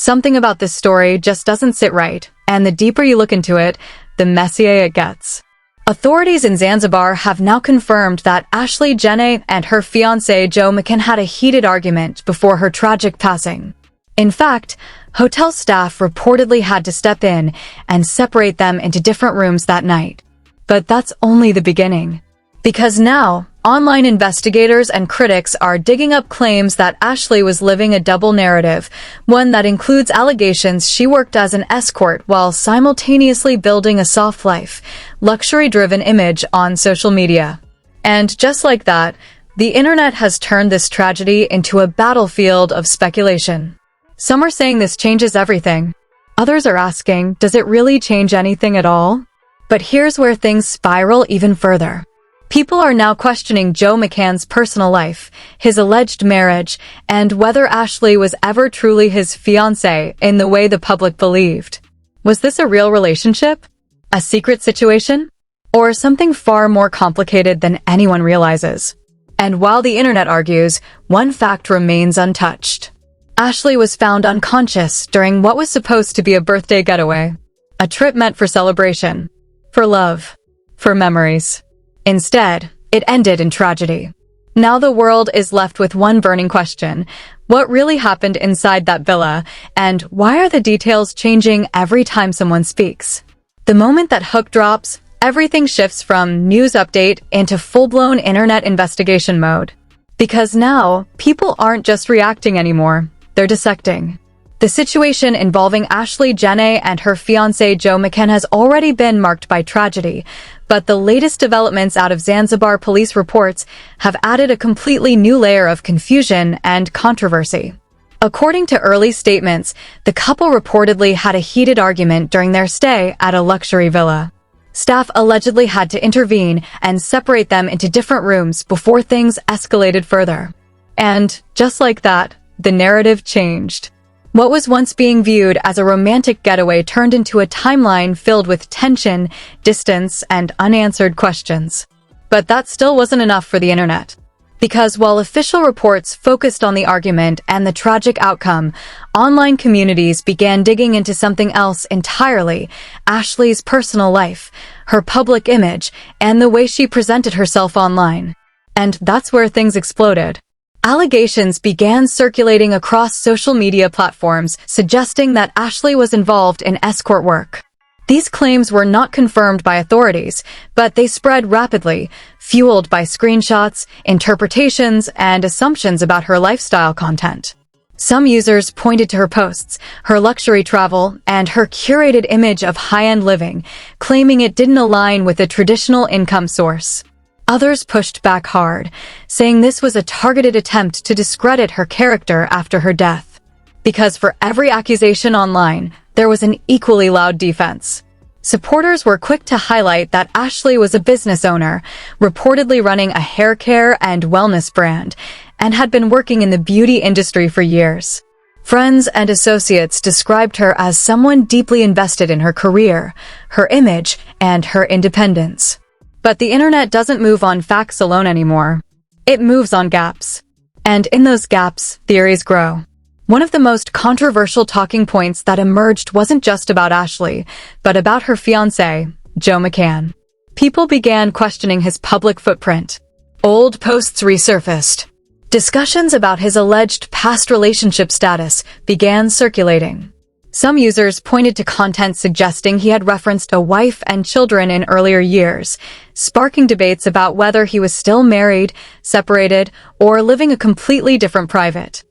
Something about this story just doesn't sit right, and the deeper you look into it, the messier it gets. Authorities in Zanzibar have now confirmed that Ashlee Jenae and her fiancé Joe McCann had a heated argument before her tragic passing. In fact, hotel staff reportedly had to step in and separate them into different rooms that night. But that's only the beginning. Because now, online investigators and critics are digging up claims that Ashlee was living a double narrative, one that includes allegations she worked as an escort while simultaneously building a soft life, luxury-driven image on social media. And just like that, the internet has turned this tragedy into a battlefield of speculation. Some are saying this changes everything. Others are asking, does it really change anything at all? But here's where things spiral even further. People are now questioning Joe McCann's personal life, his alleged marriage, and whether Ashlee was ever truly his fiancée in the way the public believed. Was this a real relationship? A secret situation? Or something far more complicated than anyone realizes? And while the internet argues, one fact remains untouched. Ashlee was found unconscious during what was supposed to be a birthday getaway. A trip meant for celebration, for love, for memories. Instead, it ended in tragedy. Now the world is left with one burning question. What really happened inside that villa, and why are the details changing every time someone speaks? The moment that hook drops, everything shifts from news update into full-blown internet investigation mode. Because now, people aren't just reacting anymore, they're dissecting. The situation involving Ashlee Jenae and her fiancé Joe McCann has already been marked by tragedy, but the latest developments out of Zanzibar police reports have added a completely new layer of confusion and controversy. According to early statements, the couple reportedly had a heated argument during their stay at a luxury villa. Staff allegedly had to intervene and separate them into different rooms before things escalated further. And, just like that, the narrative changed. What was once being viewed as a romantic getaway turned into a timeline filled with tension, distance, and unanswered questions. But that still wasn't enough for the internet. Because while official reports focused on the argument and the tragic outcome, online communities began digging into something else entirely: Ashlee's personal life, her public image, and the way she presented herself online. And that's where things exploded. Allegations began circulating across social media platforms suggesting that Ashlee was involved in escort work. These claims were not confirmed by authorities, but they spread rapidly, fueled by screenshots, interpretations, and assumptions about her lifestyle content. Some users pointed to her posts, her luxury travel, and her curated image of high-end living, claiming it didn't align with a traditional income source. Others pushed back hard, saying this was a targeted attempt to discredit her character after her death. Because for every accusation online, there was an equally loud defense. Supporters were quick to highlight that Ashlee was a business owner, reportedly running a hair care and wellness brand, and had been working in the beauty industry for years. Friends and associates described her as someone deeply invested in her career, her image, and her independence. But the internet doesn't move on facts alone anymore. It moves on gaps. And in those gaps, theories grow. One of the most controversial talking points that emerged wasn't just about Ashlee, but about her fiancé, Joe McCann. People began questioning his public footprint. Old posts resurfaced. Discussions about his alleged past relationship status began circulating. Some users pointed to content suggesting he had referenced a wife and children in earlier years, sparking debates about whether he was still married, separated, or living a completely different private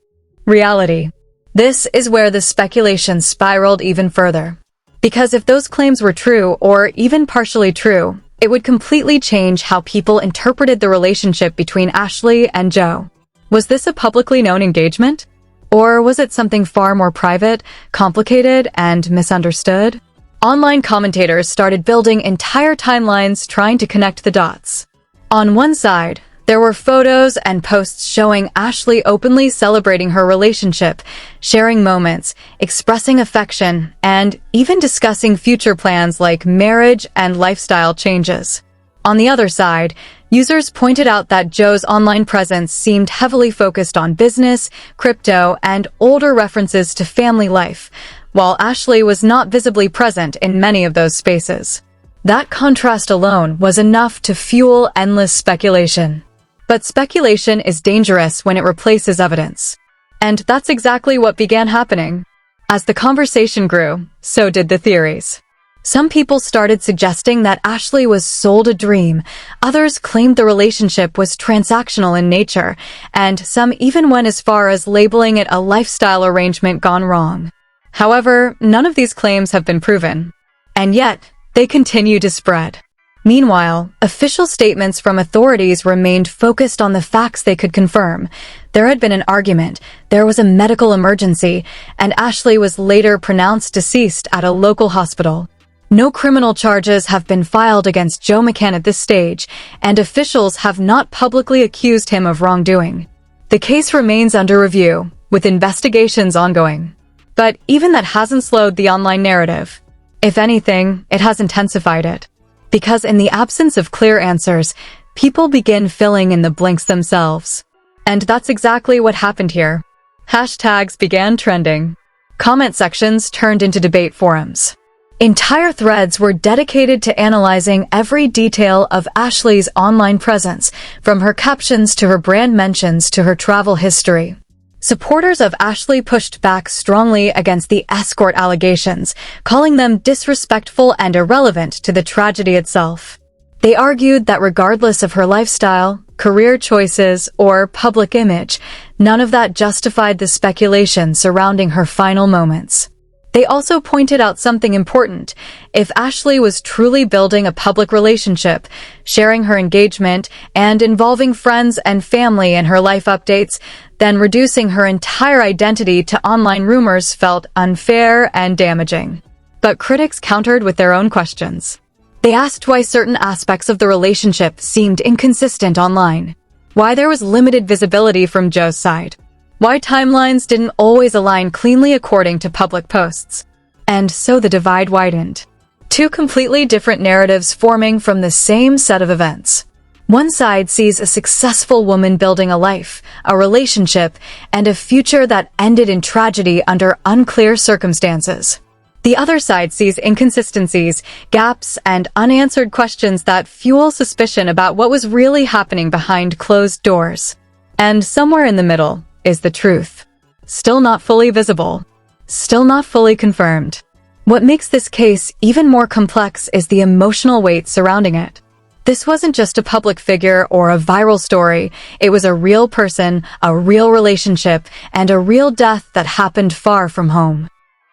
reality. This is where the speculation spiraled even further. Because if those claims were true, or even partially true, it would completely change how people interpreted the relationship between Ashlee and Joe. Was this a publicly known engagement? Or was it something far more private, complicated, and misunderstood? Online commentators started building entire timelines trying to connect the dots. On one side, there were photos and posts showing Ashlee openly celebrating her relationship, sharing moments, expressing affection, and even discussing future plans like marriage and lifestyle changes. On the other side, Users pointed out that Joe's online presence seemed heavily focused on business, crypto, and older references to family life, while Ashlee was not visibly present in many of those spaces. That contrast alone was enough to fuel endless speculation. But speculation is dangerous when it replaces evidence. And that's exactly what began happening. As the conversation grew, so did the theories. Some people started suggesting that Ashlee was sold a dream, others claimed the relationship was transactional in nature, and some even went as far as labeling it a lifestyle arrangement gone wrong. However, none of these claims have been proven. And yet, they continue to spread. Meanwhile, official statements from authorities remained focused on the facts they could confirm. There had been an argument, there was a medical emergency, and Ashlee was later pronounced deceased at a local hospital. No criminal charges have been filed against Joe McCann at this stage, and officials have not publicly accused him of wrongdoing. The case remains under review, with investigations ongoing. But even that hasn't slowed the online narrative. If anything, it has intensified it. Because in the absence of clear answers, people begin filling in the blanks themselves. And that's exactly what happened here. Hashtags began trending. Comment sections turned into debate forums. Entire threads were dedicated to analyzing every detail of Ashlee's online presence, from her captions to her brand mentions to her travel history. Supporters of Ashlee pushed back strongly against the escort allegations, calling them disrespectful and irrelevant to the tragedy itself. They argued that regardless of her lifestyle, career choices, or public image, none of that justified the speculation surrounding her final moments. They also pointed out something important. If Ashlee was truly building a public relationship, sharing her engagement, and involving friends and family in her life updates, then reducing her entire identity to online rumors felt unfair and damaging. But critics countered with their own questions. They asked why certain aspects of the relationship seemed inconsistent online, why there was limited visibility from Joe's side, why timelines didn't always align cleanly according to public posts. And so the divide widened. Two completely different narratives forming from the same set of events. One side sees a successful woman building a life, a relationship, and a future that ended in tragedy under unclear circumstances. The other side sees inconsistencies, gaps, and unanswered questions that fuel suspicion about what was really happening behind closed doors. And somewhere in the middle is the truth. Still not fully visible. Still not fully confirmed. What makes this case even more complex is the emotional weight surrounding it. This wasn't just a public figure or a viral story. It was a real person, a real relationship, and a real death that happened far from home.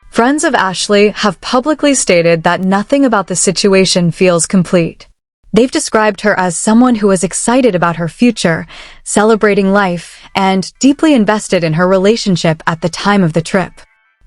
Friends of Ashlee have publicly stated that nothing about the situation feels complete. They've described her as someone who is excited about her future, celebrating life, and deeply invested in her relationship at the time of the trip.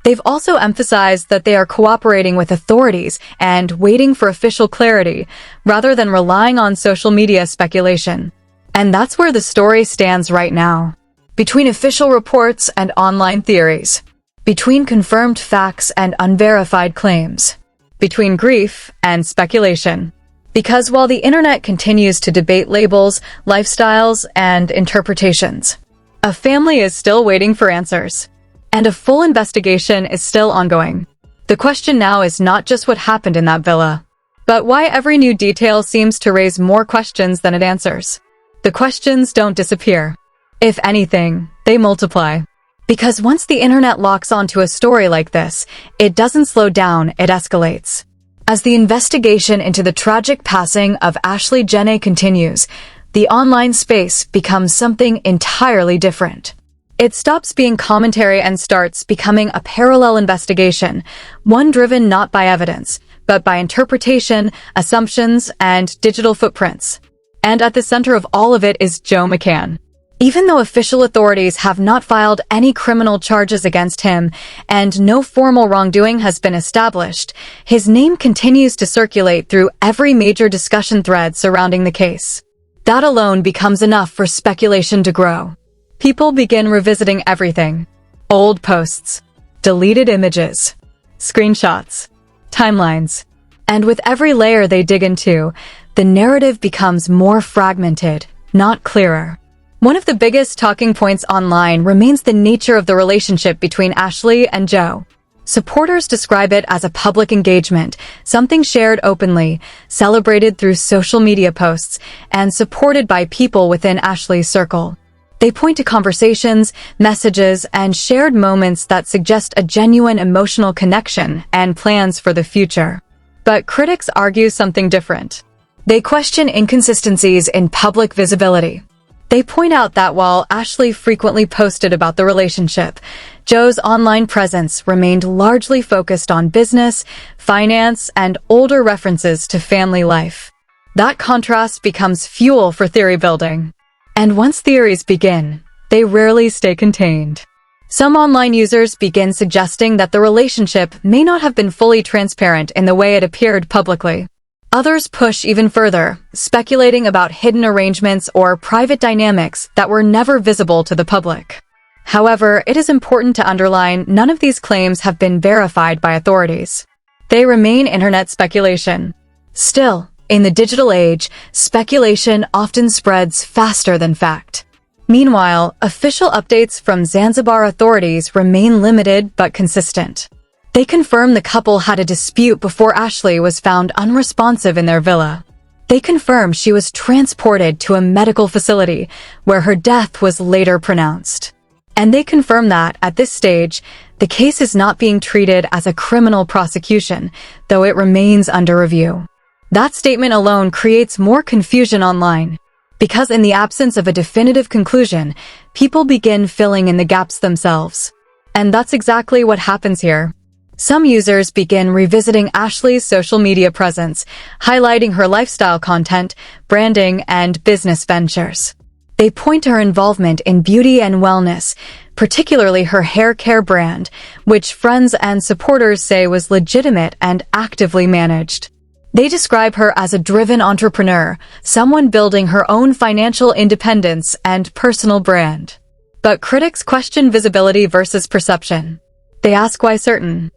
They've also emphasized that they are cooperating with authorities and waiting for official clarity, rather than relying on social media speculation. And that's where the story stands right now. Between official reports and online theories. Between confirmed facts and unverified claims. Between grief and speculation. Because while the internet continues to debate labels, lifestyles, and interpretations, a family is still waiting for answers. And a full investigation is still ongoing. The question now is not just what happened in that villa, but why every new detail seems to raise more questions than it answers. The questions don't disappear. If anything, they multiply. Because once the internet locks onto a story like this, it doesn't slow down, it escalates. As the investigation into the tragic passing of Ashlee Jenae continues, the online space becomes something entirely different. It stops being commentary and starts becoming a parallel investigation, one driven not by evidence, but by interpretation, assumptions, and digital footprints. And at the center of all of it is Joe McCann. Even though official authorities have not filed any criminal charges against him and no formal wrongdoing has been established, his name continues to circulate through every major discussion thread surrounding the case. That alone becomes enough for speculation to grow. People begin revisiting everything. Old posts, deleted images, screenshots, timelines. And with every layer they dig into, the narrative becomes more fragmented, not clearer. One of the biggest talking points online remains the nature of the relationship between Ashlee and Joe. Supporters describe it as a public engagement, something shared openly, celebrated through social media posts, and supported by people within Ashlee's circle. They point to conversations, messages, and shared moments that suggest a genuine emotional connection and plans for the future. But critics argue something different. They question inconsistencies in public visibility. They point out that while Ashlee frequently posted about the relationship, Joe's online presence remained largely focused on business, finance, and older references to family life. That contrast becomes fuel for theory building. And once theories begin, they rarely stay contained. Some online users begin suggesting that the relationship may not have been fully transparent in the way it appeared publicly. Others push even further, speculating about hidden arrangements or private dynamics that were never visible to the public. However, it is important to underline none of these claims have been verified by authorities. They remain internet speculation. Still, in the digital age, speculation often spreads faster than fact. Meanwhile, official updates from Zanzibar authorities remain limited but consistent. They confirm the couple had a dispute before Ashlee was found unresponsive in their villa. They confirm she was transported to a medical facility, where her death was later pronounced. And they confirm that, at this stage, the case is not being treated as a criminal prosecution, though it remains under review. That statement alone creates more confusion online, because in the absence of a definitive conclusion, people begin filling in the gaps themselves. And that's exactly what happens here. Some users begin revisiting Ashlee's social media presence, highlighting her lifestyle content, branding, and business ventures. They point to her involvement in beauty and wellness, particularly her hair care brand, which friends and supporters say was legitimate and actively managed. They describe her as a driven entrepreneur, someone building her own financial independence and personal brand. But critics question visibility versus perception. They ask why certain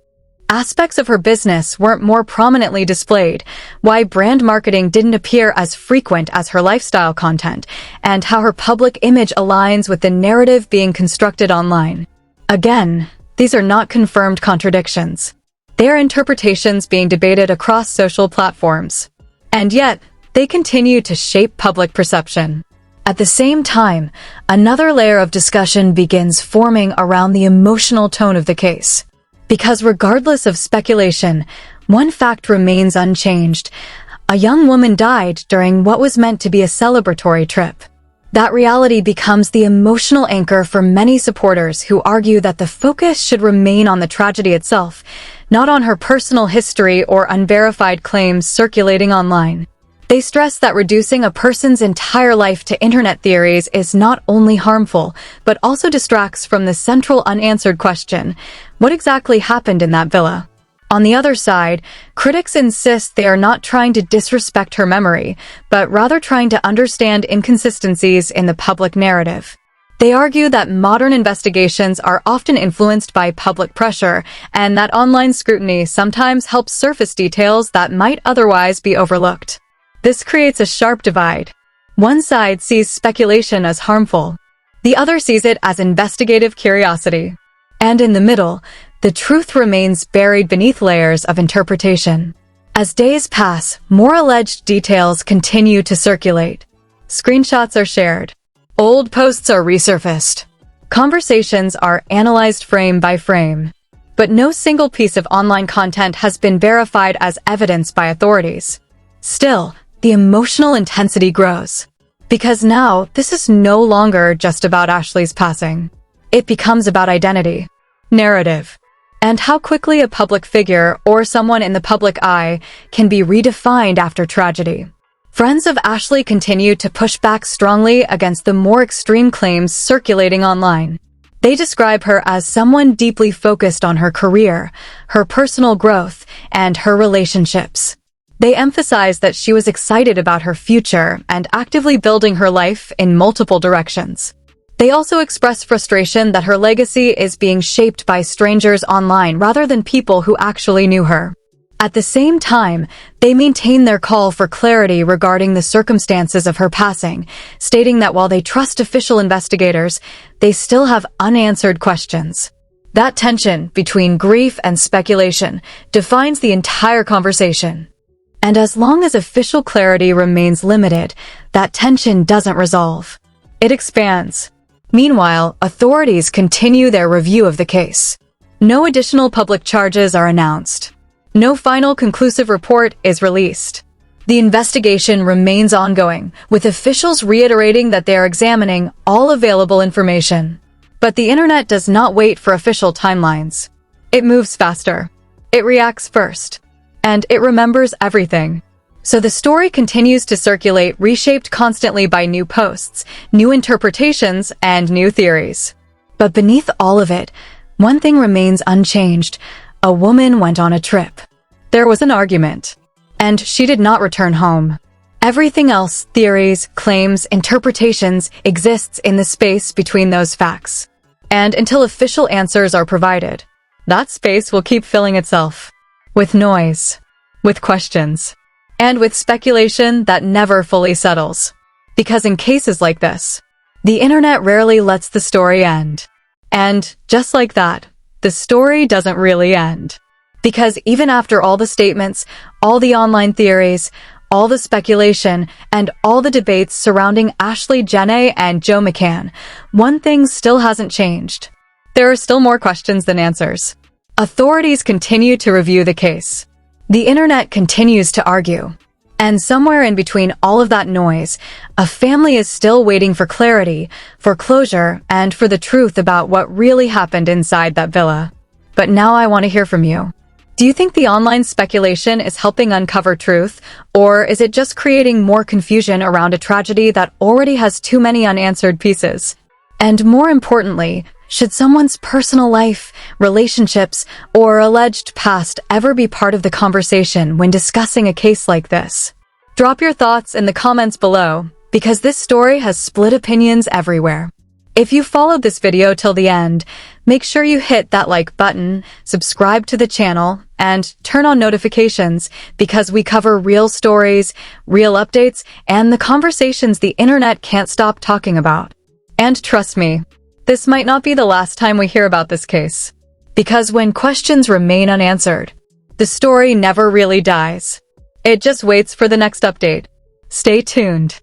aspects of her business weren't more prominently displayed, why brand marketing didn't appear as frequent as her lifestyle content, and how her public image aligns with the narrative being constructed online. Again, these are not confirmed contradictions. They are interpretations being debated across social platforms. And yet, they continue to shape public perception. At the same time, another layer of discussion begins forming around the emotional tone of the case. Because regardless of speculation, one fact remains unchanged. A young woman died during what was meant to be a celebratory trip. That reality becomes the emotional anchor for many supporters who argue that the focus should remain on the tragedy itself, not on her personal history or unverified claims circulating online. They stress that reducing a person's entire life to internet theories is not only harmful, but also distracts from the central unanswered question: what exactly happened in that villa? On the other side, critics insist they are not trying to disrespect her memory, but rather trying to understand inconsistencies in the public narrative. They argue that modern investigations are often influenced by public pressure, and that online scrutiny sometimes helps surface details that might otherwise be overlooked. This creates a sharp divide. One side sees speculation as harmful. The other sees it as investigative curiosity. And in the middle, the truth remains buried beneath layers of interpretation. As days pass, more alleged details continue to circulate. Screenshots are shared. Old posts are resurfaced. Conversations are analyzed frame by frame. But no single piece of online content has been verified as evidence by authorities. Still, the emotional intensity grows. Because now, this is no longer just about Ashlee's passing. It becomes about identity, narrative, and how quickly a public figure or someone in the public eye can be redefined after tragedy. Friends of Ashlee continue to push back strongly against the more extreme claims circulating online. They describe her as someone deeply focused on her career, her personal growth, and her relationships. They emphasize that she was excited about her future and actively building her life in multiple directions. They also express frustration that her legacy is being shaped by strangers online rather than people who actually knew her. At the same time, they maintain their call for clarity regarding the circumstances of her passing, stating that while they trust official investigators, they still have unanswered questions. That tension between grief and speculation defines the entire conversation. And as long as official clarity remains limited, that tension doesn't resolve. It expands. Meanwhile, authorities continue their review of the case. No additional public charges are announced. No final conclusive report is released. The investigation remains ongoing, with officials reiterating that they are examining all available information. But the internet does not wait for official timelines. It moves faster. It reacts first. And it remembers everything. So the story continues to circulate, reshaped constantly by new posts, new interpretations, and new theories. But beneath all of it, one thing remains unchanged. A woman went on a trip. There was an argument. And she did not return home. Everything else, theories, claims, interpretations, exists in the space between those facts. And until official answers are provided, that space will keep filling itself. With noise. With questions. And with speculation that never fully settles. Because in cases like this, the internet rarely lets the story end. And, just like that, the story doesn't really end. Because even after all the statements, all the online theories, all the speculation, and all the debates surrounding Ashlee Jenae and Joe McCann, one thing still hasn't changed. There are still more questions than answers. Authorities continue to review the case. The internet continues to argue. And somewhere in between all of that noise, a family is still waiting for clarity, for closure, and for the truth about what really happened inside that villa. But now I want to hear from you. Do you think the online speculation is helping uncover truth, or is it just creating more confusion around a tragedy that already has too many unanswered pieces? And more importantly, should someone's personal life, relationships, or alleged past ever be part of the conversation when discussing a case like this? Drop your thoughts in the comments below, because this story has split opinions everywhere. If you followed this video till the end, make sure you hit that like button, subscribe to the channel, and turn on notifications, because we cover real stories, real updates, and the conversations the internet can't stop talking about. And trust me, this might not be the last time we hear about this case. Because when questions remain unanswered, the story never really dies. It just waits for the next update. Stay tuned.